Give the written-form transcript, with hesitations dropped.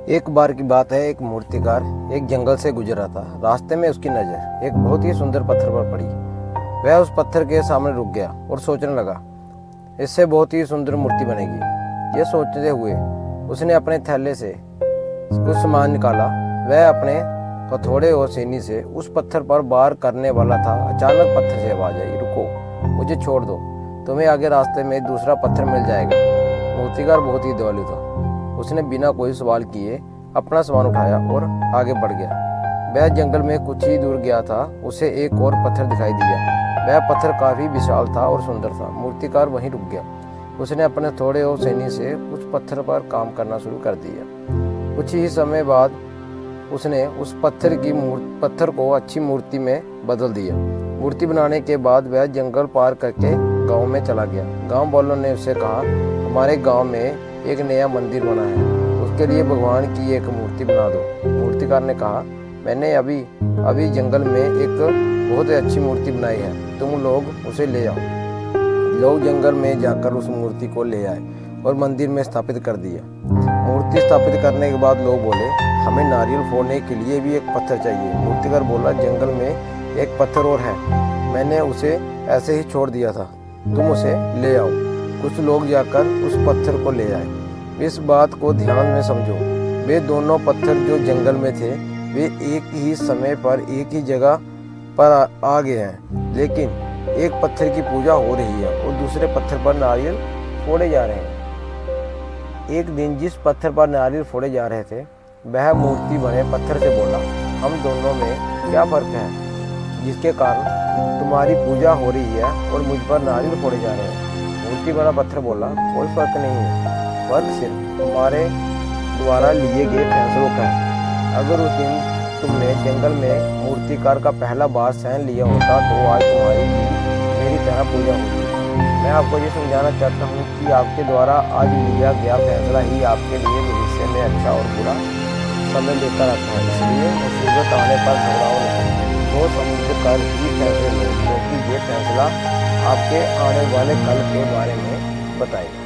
एक बार की बात है, एक मूर्तिकार एक जंगल से गुजरा था। रास्ते में उसकी नज़र एक बहुत ही सुंदर पत्थर पर पड़ी। वह उस पत्थर के सामने रुक गया और सोचने लगा, इससे बहुत ही सुंदर मूर्ति बनेगी। ये सोचते हुए उसने अपने थैले से कुछ सामान निकाला। वह अपने हथौड़े और सीनी से उस पत्थर पर वार करने वाला था। अचानक पत्थर से आवाज आई, रुको, मुझे छोड़ दो, तुम्हें आगे रास्ते में दूसरा पत्थर मिल जाएगा। मूर्तिकार बहुत ही दयालु था। उसने बिना कोई सवाल किए अपना सामान उठाया और आगे बढ़ गया। वह जंगल में कुछ ही दूर गया था, उसे एक और पत्थर दिखाई दिया। वह पत्थर काफी विशाल था और सुंदर था। मूर्तिकार वहीं रुक गया। उसने अपने थोड़े और सैनी से उस पत्थर पर काम करना शुरू कर दिया। कुछ ही समय बाद उसने उस पत्थर को अच्छी मूर्ति में बदल दिया। मूर्ति बनाने के बाद वह जंगल पार करके गांव में चला गया। गांव वालों ने उसे कहा, हमारे गांव में एक नया मंदिर बना है, उसके लिए भगवान की एक मूर्ति बना दो। मूर्तिकार ने कहा, मैंने अभी जंगल में एक बहुत अच्छी मूर्ति बनाई है, तुम लोग उसे ले आओ। लोग जंगल में जाकर उस मूर्ति को ले आए और मंदिर में स्थापित कर दिया। मूर्ति स्थापित करने के बाद लोग बोले, हमें नारियल फोड़ने के लिए भी एक पत्थर चाहिए। मूर्तिकार बोला, जंगल में एक पत्थर और है, मैंने उसे ऐसे ही छोड़ दिया था, तुम उसे ले आओ। कुछ लोग जाकर उस पत्थर को ले आए। इस बात को ध्यान में समझो, वे दोनों पत्थर जो जंगल में थे वे एक ही समय पर एक ही जगह पर आ गए हैं, लेकिन एक पत्थर की पूजा हो रही है और दूसरे पत्थर पर नारियल फोड़े जा रहे हैं। एक दिन जिस पत्थर पर नारियल फोड़े जा रहे थे वह मूर्ति बने पत्थर से बोला, हम दोनों में क्या फर्क है जिसके कारण तुम्हारी पूजा हो रही है और मुझ पर नारियल फोड़े जा रहे हैं। मूर्ति बना पत्थर बोला, कोई फर्क नहीं है, फर्क सिर्फ तुम्हारे द्वारा लिए गए फैसलों का है। अगर उस दिन तुमने जंगल में मूर्तिकार का पहला बार सहन लिया होता तो आज तुम्हारी मेरी तरह पूजा होगी। मैं आपको ये समझाना चाहता हूँ कि आपके द्वारा आज लिया गया फैसला ही आपके लिए भविष्य में अच्छा और बुरा समय लेकर आता है। इसलिए मुसीबत आने पर घबराओ नहीं, वो समझ कर ही फैसले लो, क्योंकि ये फैसला आपके आने वाले कल के बारे में बताएगा।